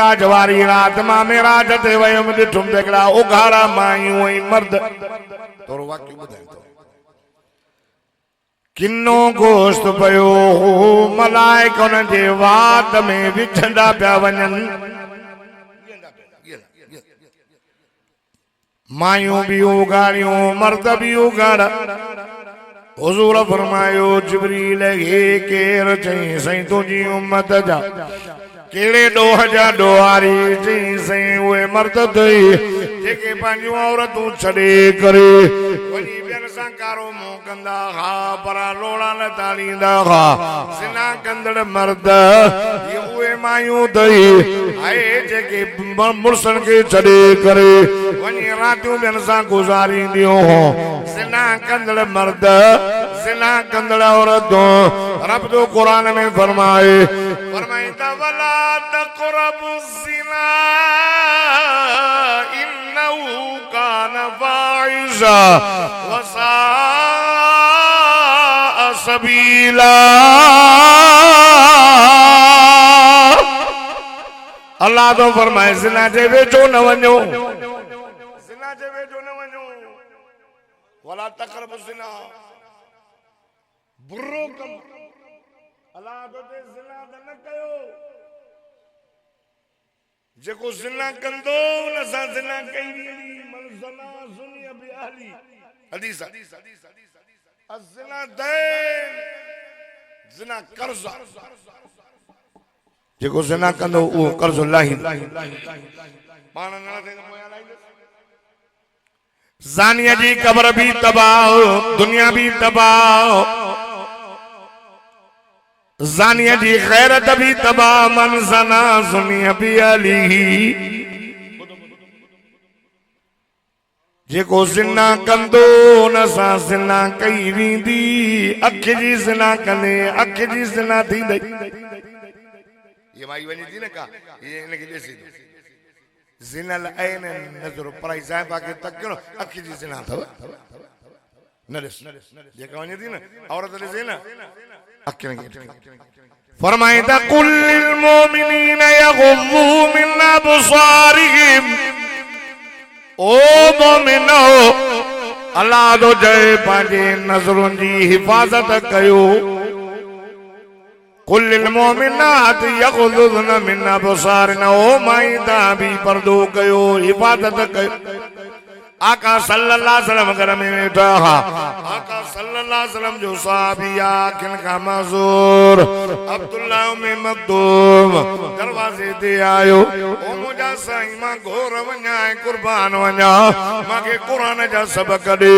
मेराज वारी रात मां मेराज ते वयम ॾिठुम देखड़ा उघाड़ा मायूं ऐं मर्द थोरो वाक्य ॿुधाए थो किन्नो गोश्त पयो हो मलाइक उन जे वात में विझंदा पिया वञनि मायूं भी उगाड़ियूं मर्द भी उगाड़ा हुजूर फरमायो जिब्रील हे केर चई सई तुझी उम्मत जा केड़े डोह जा डोहारी चई सई उहे मर्द थई जेके पंहिंजूं औरतूं छॾे करे वञी ॿियनि सां कारो मुंहुं कंदा हा पर लोड़ा न ताड़ींदा हा सिना कंदड़ मर्द ये उहे मायूं थई हाय जेके मुड़सनि खे छॾे करे वञी रातियूं ॿियनि सां गुज़ारींदियूं हो सिना कंदड़ मर्द सिना कंदड़ औरतूं रब जो कुरान में फरमाईंदा वला तक़रबु ज़िना इन्नहु कान फ़ाहिशा वसा सबीला अल्लाह तो फरमाए ज़िना जे वेझो न वञो ज़िना जे वेझो न वञो वला तक़रबु ज़िना बुरो कम अल्लाह तो ते ज़िना न कयो जेको ज़िना कंदो न सा ज़िना कई मन ज़ना ज़ुनिया बि अहली हदीस अज़िना दैन ज़िना कर्ज़ जेको ज़िना कंदो वो कर्ज़ लाही पाण न थे मोया लाही ज़ानिया जी कब्र भी तबाह दुनिया भी तबाह ज़ानिया जी खैरत भी तबाह मन ज़ना ज़ुनिया बि अहली जेको ज़िना कंदो न सा ज़िना कई वेंदी अख जी ज़िना कंदे अख जी ज़िना थींदी ये माई वनी थी न का ये इनके ॾिसी ज़िनल ऐन नज़र पराई साहिबा खे तकणो अख जी ज़िना अथव न ॾिस जेका वञे थी न औरत ॾिसे न अखियुनि खे फरमाईंदा कुल लिल मोमिनीन यग़ुज़्ज़ू मिन अबसारिहिम ओ मोमिनो अल्लाह तो चए पंहिंजे नज़रुनि जी हिफ़ाज़त कयो कुल लिल मोमिनात यग़ुज़्ज़ुन मिन अबसारिहिन ओ माईंदा भी पर्दो कयो हिफ़ाज़त कयो आका सल्लल्लाहु अलैहि वसल्लम घर में वेठा आका सल्लल्लाहु अलैहि वसल्लम जो सहाबी आखिन का मज़ूर अब्दुल्लाह में मखदूम दरवाजे ते आयो ओ मुजा साईं मां घोर वञा कुर्बान वञा मांखे कुरान जा सबक दे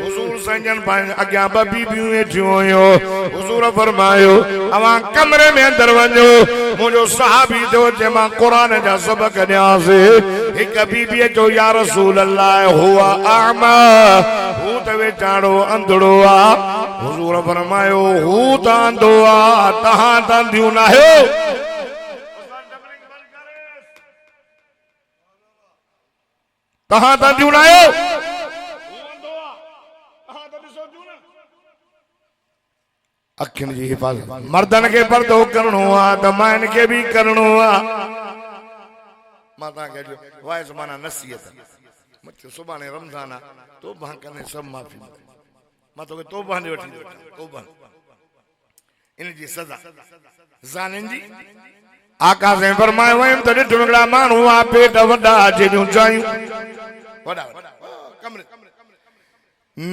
हुजूर संजन पाए अग्या ब बीबियूं वेठियूं हुयो हुजूर फरमायो अवां कमरे में अंदर वञो मुजो सहाबी जो जे मां कुरान जा सबक ॾियांसि हिक बीबीअ जो या रसूल अल्लाह हुआ आमा हू त वेचारो अंधड़ो आ हुजूर फरमायो हू त अंधो आ तहां त अंधियूं न आहियो तहां त अंधियूं न आहियो अखियुनि जी हिफ़ाज़त मर्दनि खे पर्दो करणो आ त माइनि खे भी करणो आ मां तव्हांखे वाइस माना नसीहत मत सुभाणे रमज़ान आ तो भाकने सब माफी मां तोखे तौबा दे वठी तौबा इन जी सज़ा ज़ानिन जी आका से फरमायो वयम त ॾिठ हिकिड़ा माण्हू आ पेट वॾा जहिड़ियूं चायूं वॾा कमरे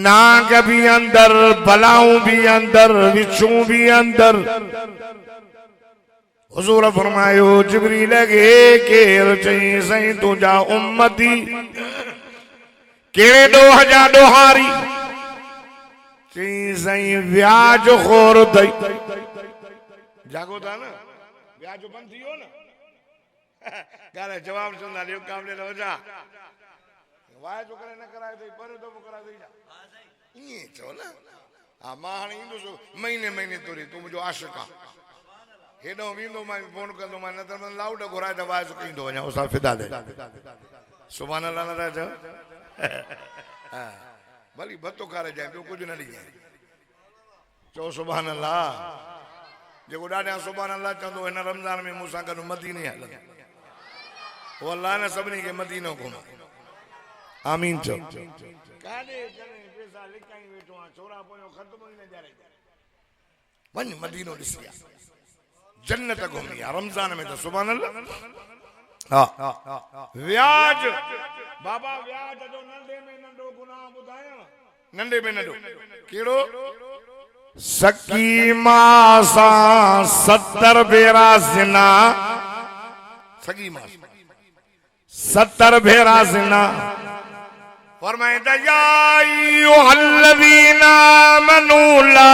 नाग भी अंदर बलाऊं भी अंदर विछूं भी अंदर हुजूर फरमायो जिब्रील खे केर चई सई तुझा उम्मती केड़े डोह जा डोहारी चई सई व्याज खोर थई जागो था न व्याज बंद थियो न गाले जवाब सुनना लियो कामले न वजा वाय जो करे न कराए थई पर तो कराए थई ये चो ना आ मां हाणे ईंदो महीने महीने तोरी तू मुझो आशिक आ हेडो वींदो मां फोन कंदो मां न त लाउड घुराए त वाय कईंदो वञा उसा फिदा दे सुभान अल्लाह न राजा हां भली भतो करे जाए तो कुछ न दी चो सुभान अल्लाह जेको ॾाढा सुभान अल्लाह चंदो इन रमज़ान में मूंसां गॾु मदीने हल वो अल्लाह ने सभिनी खे मदीनो घुमा आमीन चो काॾे कॾहिं पैसा लिकाई वेठो आहे छोरा पोयो ख़त्म ई न ॼारे वञ मदीनो ॾिसी आ जन्नत घुमी आ रमज़ान में तो सुभान अल्लाह हा व्याज बाबा व्याज जो नंढे में नंढो गुनाह ॿुधायो नंढे में नंढो कहिड़ो सकीमा सां 70 भेरा ज़िना सकीमा 70 भेरा ज़िना फरमाइंदा या अय्युहल्लज़ीना आमनू ला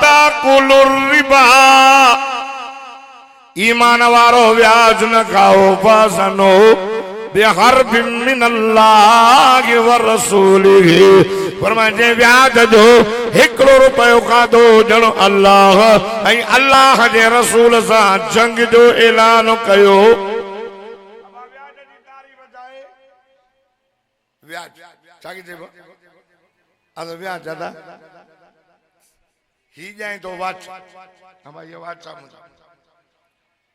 ताकुलुर रिबा ईमान वारो व्याज न खाओ फासनो बिहर्बिन मिनल्लाहि व रसूलिही फरमाइंदे व्याज जो 1 रुपयो खाधो जणो अल्लाह ऐं अल्लाह जे रसूल सां जंग जो ऐलान कयो व्याज छागी चइबो अदा व्याज दादा ही जाए तो वाच हम ये वाच सामने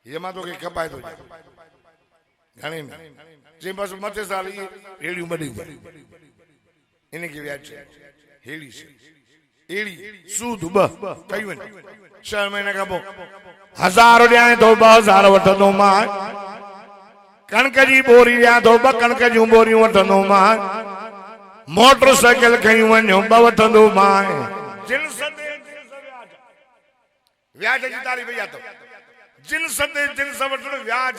ये मां तो के खपाए तो घणे में जे बस मथे साल ई एड़ी बड़ी इन के व्याज हेड़ी से एड़ी सूद ब कई वन 6 महीने का बो 1000 ॾियां तो 2000 वठंदो मां कणक जी बोरी ॾियां तो 2 कणक जूं बोरियूं वठंदो मां मोटरसाइकिल खई वञो 2 वठंदो मां जिन्स ते व्याज जी तारीफ़ या तो जिन्स ते जिन्स वठण व्याज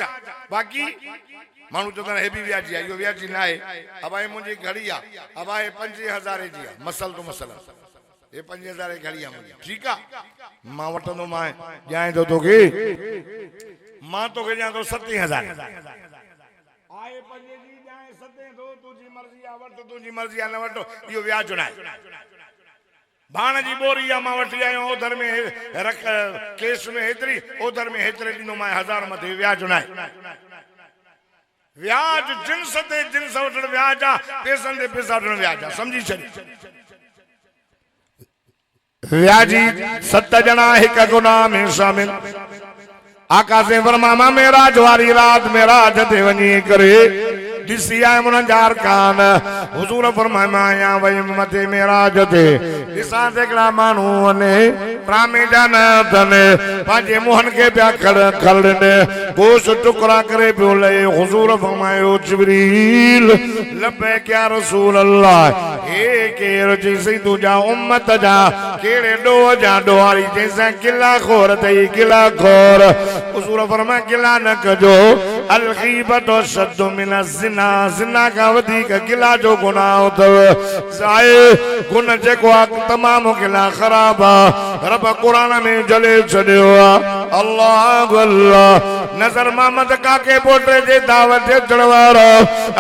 बाकी मानू चवंदा हे भी व्याजी आहे यो व्याजी न आहे अब आहे मुंहिंजी घड़ी आहे अब आहे 5000 जी आहे मसल तो मसला ये 5000 जी घड़ी आहे मुंहिंजी ठीकु आहे मां वठंदो मां ॼाए तो तोखे मां तोखे ॼाए तो 70000 आहे 5 जी ॼाए 7 तो तुंहिंजी मर्ज़ी आहे वठ तुंहिंजी मर्ज़ी आहे न वठो इहो व्याज न आहे भाण जी बोरी आहे मां वठी आयो उधर में रख केस में हेतरी उधर में हेतरे ॾींदो मां 1000 मथे व्याज न आहे व्याज जिन्स ते जिन्स वठण व्याज आहे पैसनि ते पैसा वठण व्याज आहे समझी छॾी व्याजी 7 ॼणा हिकु गुनाह में शामिल आका से फरमामा मेराज वारी रात मेराज ते वञी करे ॾिसी आया मुनजार कान हुजूर फरमाया आया वई मथे मेराज ते ॾिसां ते हिकिड़ा माण्हू वञे प्रामे जा न अथनि पंहिंजे मुंहनि खे पिया खड़नि गोश टुकड़ा करे पियो लहे हुजूर फरमायो जिब्रील लब्बैक या रसूल अल्लाह हे केरु चईं तुंहिंजा उम्मत जा कहिड़े ॾोह जा ॾोहारी चईं गिला खोर अथई गिला खोर हुजूर फरमाया गिला न कजो अल ग़ीबत अशद्दु मिन ज़िना ज़िना का वधीक गिला जो गुनाह अथव ज़ाए गुन जेको आहे तमामु गिला ख़राब आहे रब क़ुरान में जले छॾियो आहे अल्लाह अल्लाह नज़र मोहम्मद काके पोटे जे दावत अचण वारा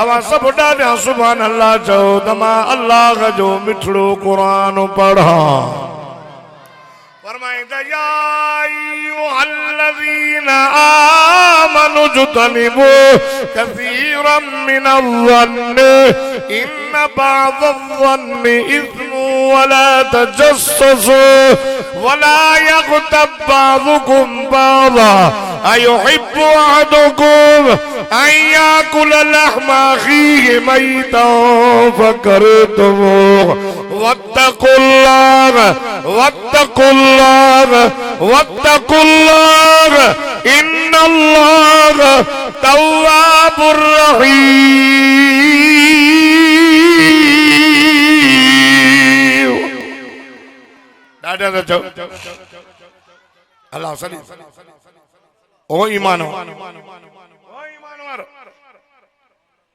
अवां सभु ॾाढा सुभान अल्लाह चओ त मां अल्लाह जो मिठड़ो क़ुरान पढ़ां फरमाइंदा या अय्युहल्लज़ीना आमनू जुतनिबू कसीरम मिनज़्ज़न्नि इन्न बअज़-ज़न्नि इस्मुन वला तजस्ससू वला यग़्तब बअज़ुकुम बअज़ा अयुहिब्बु अहदुकुम अन याकुल लहमा अखीहि मैतन फकरतमूह वत्तकुल्लाह वत्तकुल्लाह इन्नल्लाह तव्वाबुर रहीम दादा चो अल्लाह सली ओ ईमान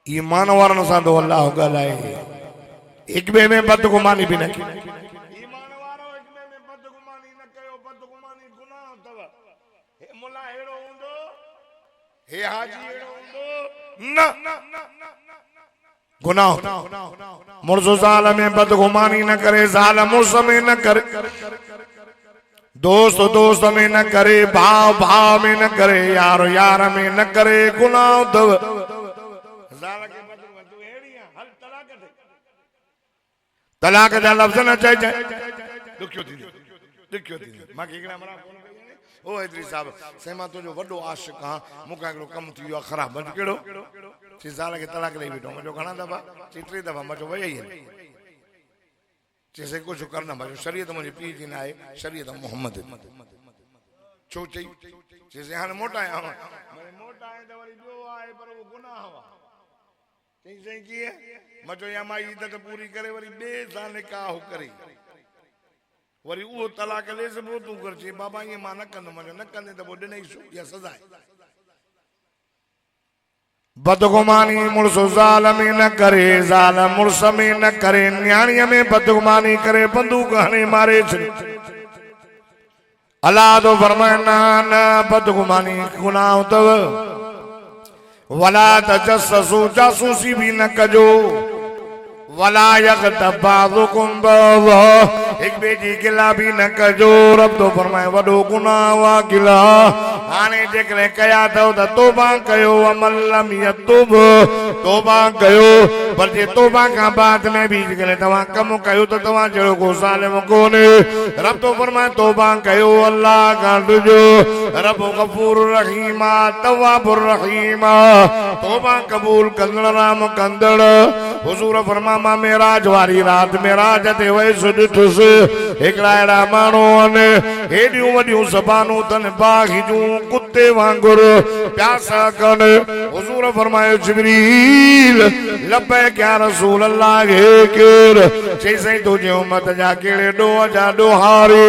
ईमान वारन सां तो अल्लाह ॻाल्हाए एक बे में बदगुमानी भी न की ईमान वारो एक बे में बदगुमानी न कयो बदगुमानी गुनाह अथव हे मुल्ला हेड़ो हूंदो हे हाजी हेड़ो हूंदो न गुनाह मुर्ज़ ज़ाल में बदगुमानी न करे ज़ाल मुर्ज़ में न करे दोस्त दोस्त में न करे भाव भाव में न करे यार यार में न करे गुनाह अथव ज़ाल के बदगुमानी हेड़ियां हल तलाक दे तलाक जा लफ्ज़ न चइजे दुखियो थी मां के एकड़ा मरा ओ हैदरी साहब सेमा तो जो वडो आशिक हां मुका एकड़ो कम थी वियो खराब बंद केड़ो ची साल के तलाक ले बैठो मजो घणा दफा चित्री दफा मजो वई ही जैसे कुछ करना मजो शरीयत मुझे पी जी ना है शरीयत मोहम्मद छो चई जैसे हां मोटा है मैं मोटा है तो वरी जो आए पर वो गुनाह हुआ चई सही की है मजो या माई इज्जत पूरी करे वरी बे साल निकाह करे वरी वो तलाक ले से तू कर ची बाबा ये मां न कंदो मजो न कंदे तो बोडे नहीं सु या सजा है बदगुमानी मुर्सो जालमी न करे जालम मुर्समी न करे न्याणीअ में बदगुमानी करे बंदूक हणे मारे छे अल्लाह तो फरमाना न बदगुमानी गुनाह तव वला तजस्सु जासूसी भी न कजो वला यगतब बाज़ुकुम बाज़ा एक बेजी गिला भी न कजो रब तो फरमाए वडो गुनाह वा गिला हाने जेकरे कया तो तौबा कयो अमल लम यतुब तौबा कयो पर जे तौबा का बाद में भी जेकरे तवा कम कयो तो तवा जड़ो को जालिम कोने रब तो फरमाए तौबा कयो अल्लाह का दुजो रब गफूर रहीम तवाबुर रहीम तौबा कबूल कंदड़ राम कंदड़ हुजूर फरमा मेराज वारी रात मेराज ते वैस ॾिठुस एकड़ा एड़ा मानो ने हेडियूं वडियूं ज़बानूं तन बाग़ी जूं कुत्ते वांगुर प्यासा कन हुजूर फरमायो जिब्रील लब्बैक या रसूल अल्लाह हे केर चई सई तुझे उम्मत जा केड़े ॾोह जा ॾोहारे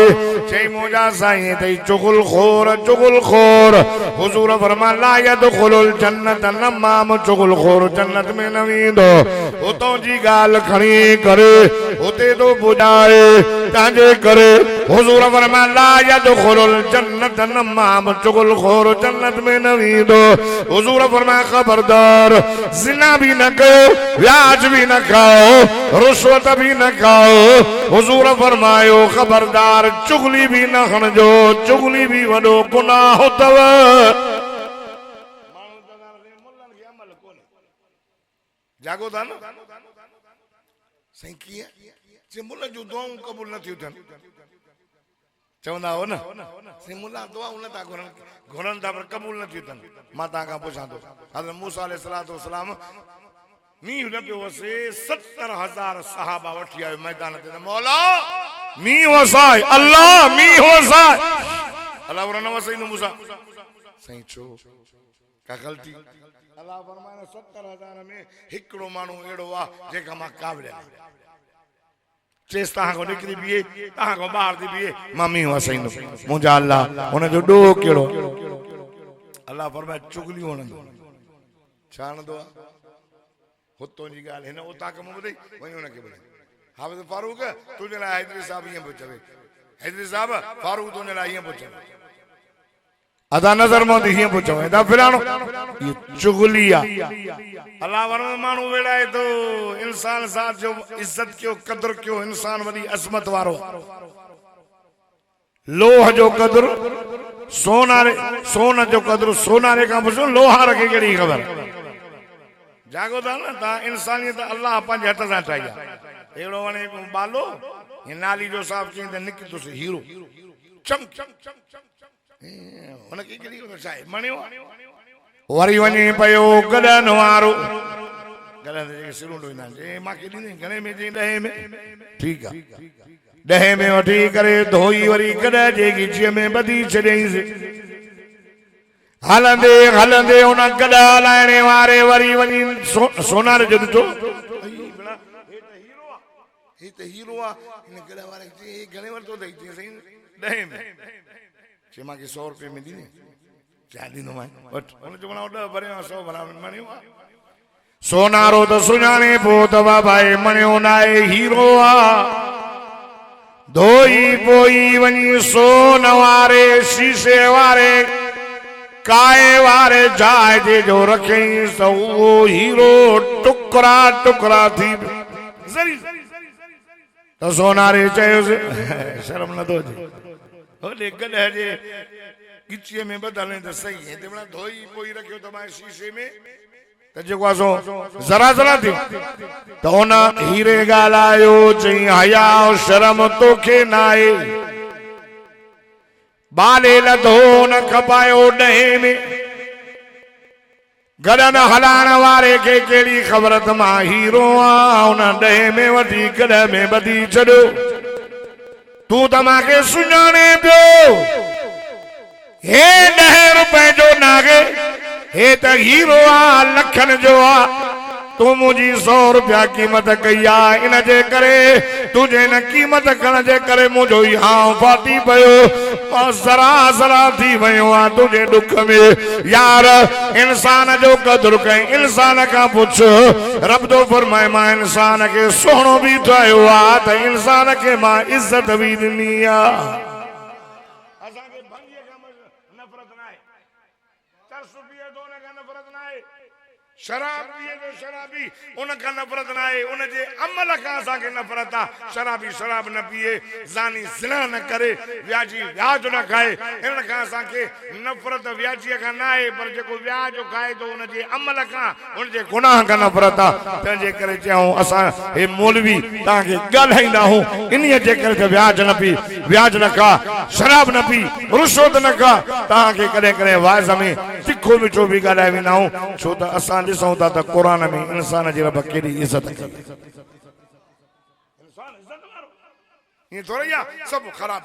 चई मुंहिंजा साईं तई चुगल खोर हुजूर फरमा ला यदखुलुल जन्नत नमाम चुगल खोर जन्नत में न वेंदो उतों जी गाल खणी करे उते तो बुझाए तांजे करे हुजूर फरमा ला यदखुलुल जन्नत नमाम चुगल खोर जन्नत में न वेंदो हुजूर फरमा खबरदार जिना भी न कयो व्याज भी न खाओ रुश्वत भी न खाओ हुजूर फरमायो खबरदार चुगली भी न खणजो चुगली भी वडो गुनाह तव जागो था न सही किया जे मुल्ला जो दुआऊं कबूल न थियूं थियनि चवंदा हो न से मुल्ला दुआऊं नथा घुरनि था पर कबूल न थियूं थियनि मां तव्हां खां पुछां थो हज़रत मूसा अलैहिस्सलातु वस्सलाम मींहुं न पियो वसे 70,000 सहाबा वठी आयो मैदान ते मौला मींहुं वसाए अल्लाह मींहुं वसाए अल्लाह वर न वसाई न मूसा सही छो का गलती अल्लाह फरमाए 70,000 में हिकड़ो मानू एड़ो आ जेका मां कावड़े चेस तहां को निकरी बिए तहां को बाहर दी बिए मामी वसाइंदो मुंजा अल्लाह उन जो डो केड़ो अल्लाह फरमाए चुगली होण दो छाण दो हुतो जी गाल हिन उता कम बुधई वई उन के बुधई हाफिज फारूक तुजे ला हैदरी साहब ये पूछवे हैदरी साहब फारूक तुजे ला ये पूछवे अदा नजर में दिए पूछो एदा फिरानो ये चुगलिया अल्लाह वरन मानू वेड़ाए तो इंसान साथ जो इज्जत क्यों कदर क्यों इंसान वडी अजमत वारो लोह जो कदर सोना जो कदर सोनारे का पूछो लोहार के केड़ी खबर जागो था ना ता इंसानियत अल्लाह पंज हथ सां ठाई एड़ो वने बालो ये नाली जो साहब चई निक तो हीरो चम उन की केड़ी खबर छाए मणियो वरी वने पयो गडन वारो गडन जे सिरू डोइना जे मां केडी ने गणे में जे 10 में ठीक है 10 में वठी करे धोई वरी गड जे गिची में बदी छडेई हलंदे हलंदे उन गडा लाइने वारे वरी वनी सोनार जो तो हे त हीरो आ इन गडा वारे जे गणे वर तो दई सही 10 में चेमा के 100 रुपए में दी ने चांदी नो मां बट उन जो बना 10 भरे 100 भरा मणियो सोनारो तो सुजाने पोत बाबाए मणियो नाए हीरो आ धोई पोई वनी सोन वारे शीशे वारे काए वारे जाए जे जो रखे सो वो हीरो टुकड़ा टुकड़ा थी जरी तो सोनारे चयो शर्म न दो जी होले गडे जे गिची में बदलने तो सही है तेवड़ा धोई पोई रखियो तुम्हारे शीशे में तो जो आसो जरा जरा थी तो ना हीरे गालायो चई हया और शर्म तोखे नाए बाले लधो न खपायो ॾहे में गॾन हलाइण वारे खे कहिड़ी ख़बर त मां हीरो आहियां उन ॾहे में वठी गॾ में ॿधी छॾियो तूं त मूंखे सुञाणे पियो हे 10 रुपए जो नागे हे त हीरो आ लखन जो आ तू मुझी 100 रुपया कीमत कई आ इन जे करे तुझे न कीमत करण जे करे मुझो ही हां फाटी पयो और जरा थी वयो आ तुझे दुख में यार इंसान जो कदर कई इंसान का पुछ रब तो फरमाए मां इंसान के सोहणो भी ठायो आ त इंसान के मां इज्जत भी ॾिनी आ असा के भंगी का नफरत ना है चरस पिए दोने का नफरत ना है शराब पिए जो शराबी उनका नफरत ना है उन जे अमल का असा के नफरत आ शराबी शराब न पिए जानी जिना न करे व्याजी व्याज न खाए इन का असा के नफरत व्याजी का ना है पर जो व्याज खाए तो उन जे अमल का उन जे गुनाह का नफरत आ त जे करे चाहूं असा हे मौलवी ता के गलहाइंदा हूं इन्ही जे करे व्याज न पी व्याज न खा शराब न पी रुश्वत न खा ता के करे करे वाज में तिखो मिठो भी गलाए विना हूं छो त असा ॾिसूं था त क़ुरान में इंसान जी रब केॾी इज़त कई इंसान इज़त वारो ये थोड़ी आ सब खराब